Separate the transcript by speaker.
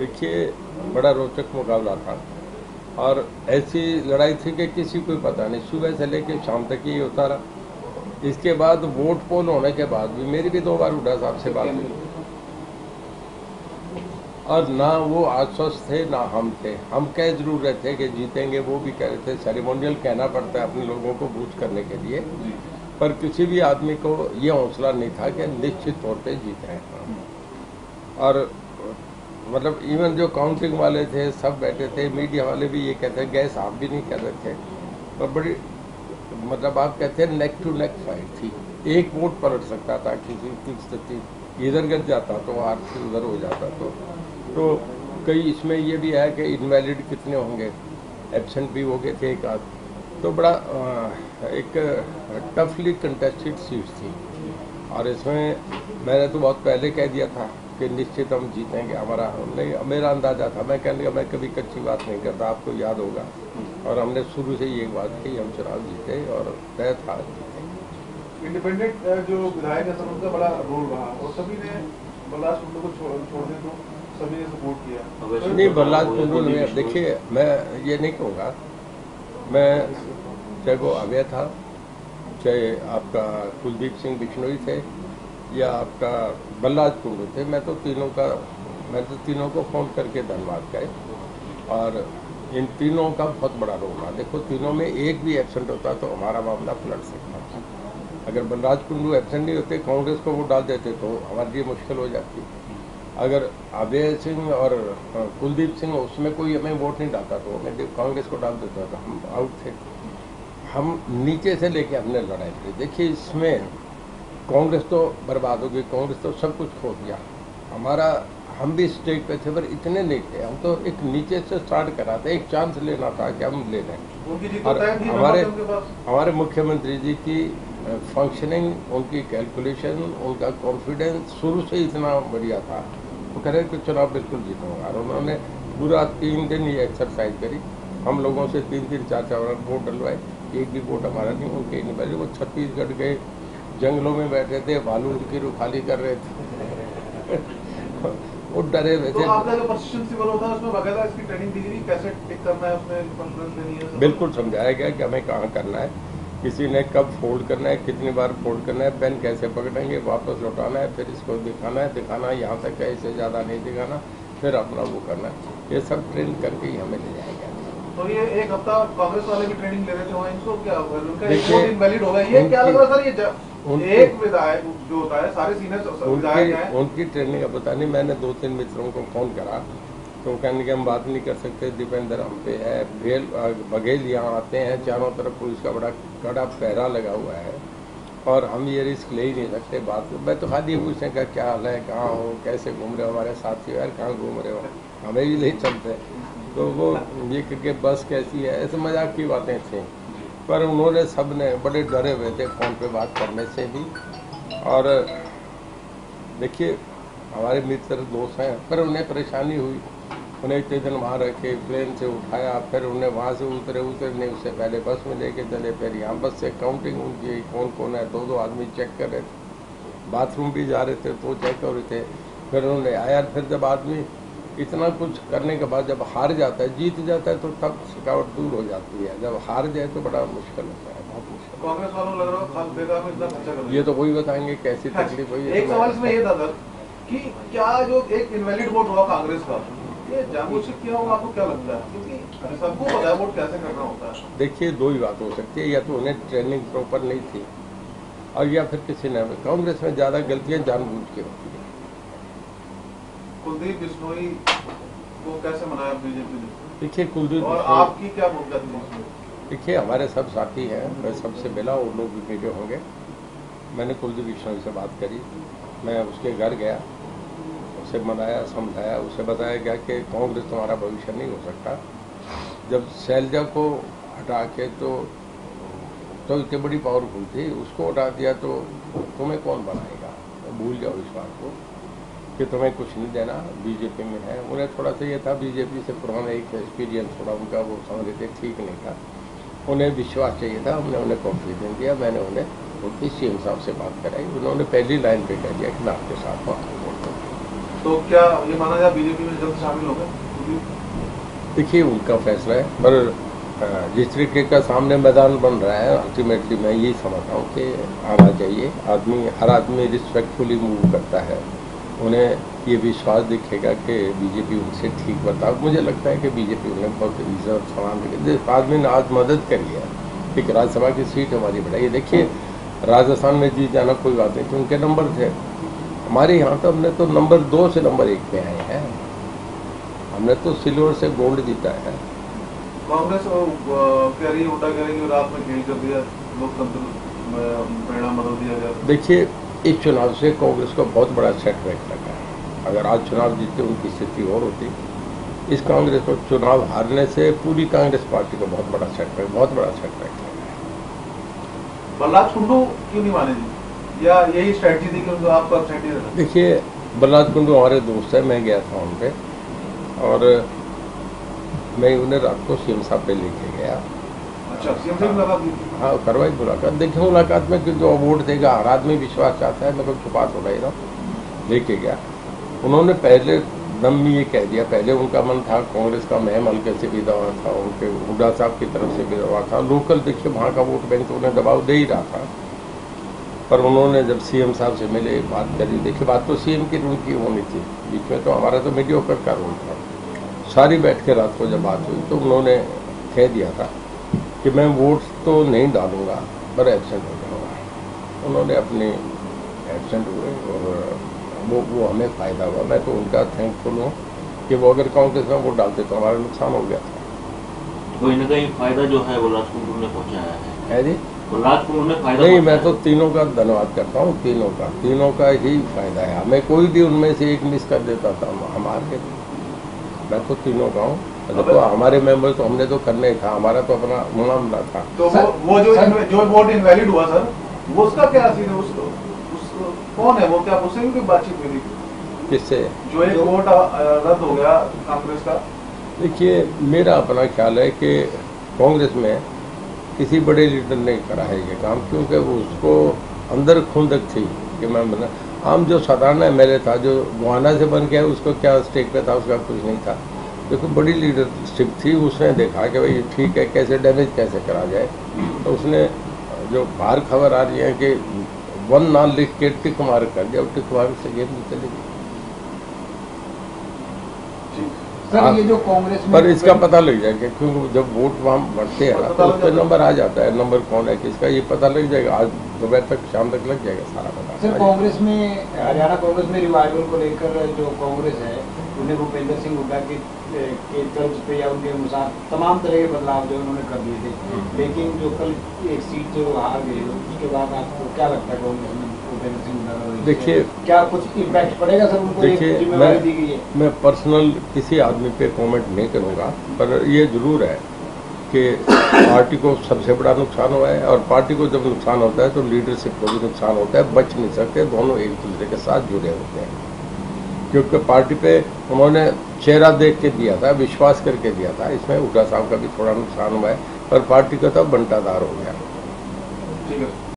Speaker 1: देखिए, बड़ा रोचक मुकाबला था और ऐसी लड़ाई थी कि किसी को पता नहीं, सुबह से लेकर शाम तक ही होता रहा। इसके बाद वोट पोल होने के बाद भी मेरी भी 2 बार हुड्डा साहब से बात हुई और ना वो आश्वस्त थे ना हम थे। हम कह जरूर रहे थे कि जीतेंगे, वो भी कह रहे थे। सेरेमोनियल कहना पड़ता है अपने लोगों को बूस्ट करने के लिए, पर किसी भी आदमी को ये हौसला नहीं था कि निश्चित तौर पे जीत रहे हैं। और मतलब इवन जो काउंटिंग वाले थे सब बैठे थे, मीडिया वाले भी ये कहते हैं, गैस आप भी नहीं कर रहे थे। और बड़ी मतलब आप कहते हैं नेक टू नेक फाइट थी। एक वोट पलट सकता था, किसी की स्थिति इधर गिर जाता तो आर उधर हो जाता। तो कई इसमें ये भी है कि इनवैलिड कितने होंगे, एब्सेंट भी हो गए थे एक आध। तो बड़ा एक टफली कंटेस्टेड सीट थी और इसमें मैंने तो बहुत पहले कह दिया था कि निश्चित हम जीतेंगे। मेरा अंदाजा था। मैं कहने का मैं कभी कच्ची बात नहीं करता, आपको याद होगा। और हमने शुरू से ये बात की, हम चुनाव जीते और तय था जीतेंगे।
Speaker 2: इंडिपेंडेंट जो विधायक है सर, उनका बड़ा रोल रहा और सभी ने बलराज कुंडू को छोड़ दे तो सभी ने सपोर्ट किया।
Speaker 1: नहीं, बलराज कुंडू ने, देखिए मैं ये नहीं कहूँगा, मैं चाहे वो अभय था, चाहे आपका कुलदीप सिंह बिश्नोई थे या आपका बलराज कुंडू थे, मैं तो तीनों को फोन करके धन्यवाद कहे। और इन तीनों का बहुत बड़ा रोल रहा। देखो, तीनों में एक भी एब्सेंट होता तो हमारा मामला पलट सकता था। अगर बलराज कुंडू एब्सेंट नहीं होते, कांग्रेस को वोट डाल देते तो हमारे लिए मुश्किल हो जाती। अगर अभय सिंह और कुलदीप सिंह उसमें कोई हमें वोट नहीं डालता तो हमें कांग्रेस को डाल देता तो हम आउट थे। हम नीचे से लेके हमने लड़ाई की। देखिए, इसमें कांग्रेस तो बर्बाद हो गई, कांग्रेस तो सब कुछ खो दिया। हम भी स्टेज पे थे पर इतने नहीं थे। हम तो एक नीचे से स्टार्ट करा था, एक चांस लेना था कि हम ले लें। और हमारे मुख्यमंत्री जी की फंक्शनिंग, उनकी कैलकुलेशन, उनका कॉन्फिडेंस शुरू से इतना बढ़िया था। वो कह रहे कि चुनाव बिल्कुल जीतूंगा। और उन्होंने पूरा 3 दिन ये एक्सरसाइज करी। हम लोगों से 3-3, 4-4 वोट डलवाए, एक भी वोट हमारा नहीं, उनके नहीं पहले। वो छत्तीसगढ़ गए, जंगलों में बैठे थे, भालू की रुखाली कर रहे थे। वो डरे हुए थे।
Speaker 2: तो आपका जो परसिस्टेंसी वाला होता है उसमें वगैरह इसकी ट्रेनिंग दी गई, कैसे टिक करना है, उसमें कॉन्फिडेंस देनी है,
Speaker 1: बिल्कुल समझाया गया कि हमें कहाँ करना है, किसी ने कब फोल्ड करना है, कितनी बार फोल्ड करना है, पेन कैसे पकड़ेंगे, वापस लौटाना है, फिर इसको दिखाना है यहाँ तक है, इससे ज़्यादा नहीं दिखाना, फिर अपना वो करना है। ये सब ट्रेन करके ही हमें ले जाया गया।
Speaker 2: तो ये एक हफ्ता कांग्रेस वाले भी ट्रेनिंग ले रहे थे वहाँ, इनको क्या उनका एक वोट इनवैलिड हो गया, ये क्या लग रहा सर? ये एक विधायक जो होता है, सारे सीनियर विधायक हैं,
Speaker 1: उनकी ट्रेनिंग अब पता नहीं। मैंने 2-3 मित्रों को फोन करा तो कहने कि हम बात नहीं कर सकते, दीपेंद्र हम पे है। बघेल यहाँ आते हैं, चारों तरफ पुलिस का बड़ा कड़ा पहरा लगा हुआ है और हम ये रिस्क ले ही नहीं सकते। बात मैं तो खाली पूछने का क्या हाल है, कहाँ हो, कैसे घूम रहे हो, हमारे साथी यार कहाँ घूम रहे हो, हमें भी नहीं चलते। तो वो ये करके बस कैसी है, ऐसे मजाक की बातें थी। पर उन्होंने सब ने बड़े डरे हुए थे फ़ोन पे बात करने से भी। और देखिए, हमारे मित्र दोस्त हैं, पर उन्हें परेशानी हुई। उन्हें इतने दिन वहाँ रखे, प्लेन से उठाया, फिर उन्हें वहाँ से उतरने उससे पहले बस में लेके चले, फिर यहाँ बस से काउंटिंग उनकी कौन कौन है, 2-2 आदमी चेक कर रहे थे, बाथरूम भी जा रहे थे तो चेक कर रहे थे। फिर उन्होंने आया, फिर जब आदमी इतना कुछ करने के बाद जब हार जाता है, जीत जाता है तो तब थकावट दूर हो जाती है। जब हार जाए तो बड़ा मुश्किल होता है, बहुत मुश्किल।
Speaker 2: कांग्रेस वालों लग रहा है बेकार में इतना खर्चा कर,
Speaker 1: ये तो वही बताएंगे कैसी तकलीफ हुई।
Speaker 2: एक सवाल इसमें ये था सर कि क्या जो एक इनवैलिड वोट हुआ कांग्रेस का, ये जानबूझ से किया होगा, आपको क्या लगता है? क्योंकि सबको पता है वोट कैसे करना होता है।
Speaker 1: देखिए, 2 ही बात हो सकती है, या तो उन्हें ट्रेनिंग प्रॉपर नहीं थी और या फिर किसी ने। कांग्रेस में ज़्यादा गलतियाँ जानबूझ के होती है।
Speaker 2: कुलदीप बिश्नोई को कैसे मनाया बीजेपी ने?
Speaker 1: देखिए, कुलदीप
Speaker 2: और आपकी क्या भूमिका थी?
Speaker 1: देखिए, हमारे सब साथी हैं, मैं सबसे मिला, वो लोग भी मिले होंगे। मैंने कुलदीप बिश्नोई से बात करी, मैं उसके घर गया, उसे मनाया, समझाया, उसे बताया गया कि कांग्रेस तुम्हारा भविष्य नहीं हो सकता। जब शैलजा को हटा के तो इतनी बड़ी पावरफुल थी, उसको हटा दिया तो तुम्हें कौन बनाएगा? भूल जाओ इस बात को कि तुम्हें कुछ नहीं देना, बीजेपी में है। उन्हें थोड़ा सा ये था, बीजेपी से पुराना एक एक्सपीरियंस थोड़ा उनका, वो समझ रहे थे ठीक नहीं था, उन्हें विश्वास चाहिए था। हमने उन्हें कॉन्फिडेंस दिया, मैंने उन्हें उनकी सीएम साहब से बात कराई। उन्होंने पहली लाइन पे कह दिया कि मैं आपके साथ हूँ।
Speaker 2: तो क्या ये माना जाए बीजेपी में जल्द शामिल हो गए?
Speaker 1: देखिए उनका फैसला है, पर जिस तरीके का सामने मैदान बन रहा है अल्टीमेटली मैं यही समझता हूँ कि आना चाहिए। हर आदमी रिस्पेक्टफुली मूव करता है, उन्हें ये विश्वास दिखेगा कि बीजेपी उनसे ठीक बता। मुझे लगता है कि बीजेपी उन्हें बहुत इज्जत सम्मान देगी। जिस आदमी ने आज मदद करी है कि राज्यसभा की सीट हमारी बढ़ाई। देखिए राजस्थान में जीत जाना कोई बात नहीं, तो उनके नंबर थे। हमारे यहाँ तो हमने तो नंबर 2 से नंबर 1 पे आए हैं। हमने तो सिल्वर से गोल्ड जीता है।
Speaker 2: कांग्रेस कह रही है, उल्टा कह रही है कि रात में खेल कर दिया, लोकतंत्र परिणाम बदल दिया गया।
Speaker 1: देखिए इस चुनाव से कांग्रेस को बहुत बड़ा सेटबैक लगा है। अगर आज चुनाव जीतते उनकी स्थिति और होती। इस कांग्रेस को चुनाव हारने से पूरी कांग्रेस पार्टी को बहुत बड़ा सेटबैक लगा है।
Speaker 2: बलराज कुंडू क्यों नहीं माने जी, या यही स्ट्रैटेजी थी कि उनको आपको अपसेट ही रहना?
Speaker 1: देखिए बलराज कुंडू हमारे दोस्त है, मैं गया था उन पे और मैं उन्हें रात को सीएम साहब पे लेके गया।
Speaker 2: अच्छा, सीएम से मुलाकात की?
Speaker 1: हाँ करवाई मुलाकात। देखिए मुलाकात में क्योंकि वो वोट देगा, हर आदमी विश्वास चाहता है, मैं तो छुपा तो नहीं रहा, लेके गया। उन्होंने पहले दम में ये कह दिया, पहले उनका मन था कांग्रेस का महम हल्के से भी दवा था, उनके हुड्डा साहब की तरफ से भी दवा था, लोकल देखिए वहाँ का वोट बैंक तो उन्हें दबाव दे ही रहा था। पर उन्होंने जब सीएम साहब से मिले, बात करी, देखिए बात तो सीएम की रूल की होनी थी, बीच में तो हमारा तो मीडियोकर का रोल था। सारी बैठ के रात को जब बात हुई तो उन्होंने कह दिया था कि मैं वोट तो नहीं डालूंगा पर एब्सेंट हो जाऊँगा। उन्होंने अपने एब्सेंट हुए और वो हमें फ़ायदा हुआ। मैं तो उनका थैंकफुल हूँ कि वो अगर कांग्रेस में वोट डालते तो हमारा नुकसान हो गया था।
Speaker 3: कोई ना कहीं फायदा जो है बलराज कुंडू ने पहुँचाया है
Speaker 1: जी।
Speaker 3: बलराज कुंडू ने फायदा
Speaker 1: नहीं, मैं तो तीनों का धन्यवाद करता हूँ, तीनों का ही फायदा है। हमें कोई भी उनमें से एक मिस कर देता था हमारे, मैं तो तीनों का हूँ। तो हमारे मेंबर तो हमने तो करना ही था, हमारा तो अपना मामला था।
Speaker 2: तो वो जो वोट इनवैलिड हुआ सर, वो उसका क्या सीन है? उसको कौन है वो? क्या उससे भी कोई बातचीत हुई थी?
Speaker 1: किससे?
Speaker 2: जो एक वोट रद्द हो गया कांग्रेस का। देखिए
Speaker 1: मेरा अपना ख्याल है कि कांग्रेस में किसी बड़े लीडर ने करा है ये काम, क्योंकि वो उसको अंदर खुंदक थी कि मैं बना। आम जो साधारण एमएलए था जो गोहाना से बन गया, उसको क्या स्टेक पे था, उसका कुछ नहीं था। देखो बड़ी लीडरशिप थी, उसने देखा कि भाई ठीक है कैसे डैमेज कैसे करा जाए, तो उसने जो बाहर खबर आ रही है कि 1 नाम लिख के टिक मार कर दिया, टिक मार से गेम निकल गई।
Speaker 4: सर ये जो कांग्रेस में
Speaker 1: पर इसका पता लग जाएगा, क्योंकि जब वोट वहाँ बढ़ते हैं तो उस पर नंबर आ जाता है, नंबर कौन है किसका ये पता लग जाएगा। आज दोपहर तक शाम तक लग जाएगा सारा पता।
Speaker 4: सर कांग्रेस में, हरियाणा कांग्रेस में रिवाइवल को लेकर जो कांग्रेस है उन्हें भूपेंद्र सिंह हुड्डा के तर्ज पे या उनके अनुसार तमाम तरह के बदलाव जो उन्होंने कर दिए थे, लेकिन जो कल एक सीट जो हार गई उसके बाद आपको क्या लगता है कांग्रेस में भूपेंद्र सिंह हुड्डा का
Speaker 1: देखिए
Speaker 4: क्या कुछ इम्पैक्ट पड़ेगा सर उनको?
Speaker 1: देखिए मैं पर्सनल किसी आदमी पे कमेंट नहीं करूँगा, पर ये जरूर है कि पार्टी को सबसे बड़ा नुकसान हुआ है, और पार्टी को जब नुकसान होता है तो लीडरशिप को भी नुकसान होता है। बच नहीं सकते, दोनों एक दूसरे के साथ जुड़े होते हैं, क्योंकि पार्टी पे उन्होंने चेहरा देख के दिया था, विश्वास करके दिया था। इसमें हुड्डा साहब का भी थोड़ा नुकसान हुआ है, पर पार्टी का तो बंटादार हो गया।
Speaker 2: ठीक है।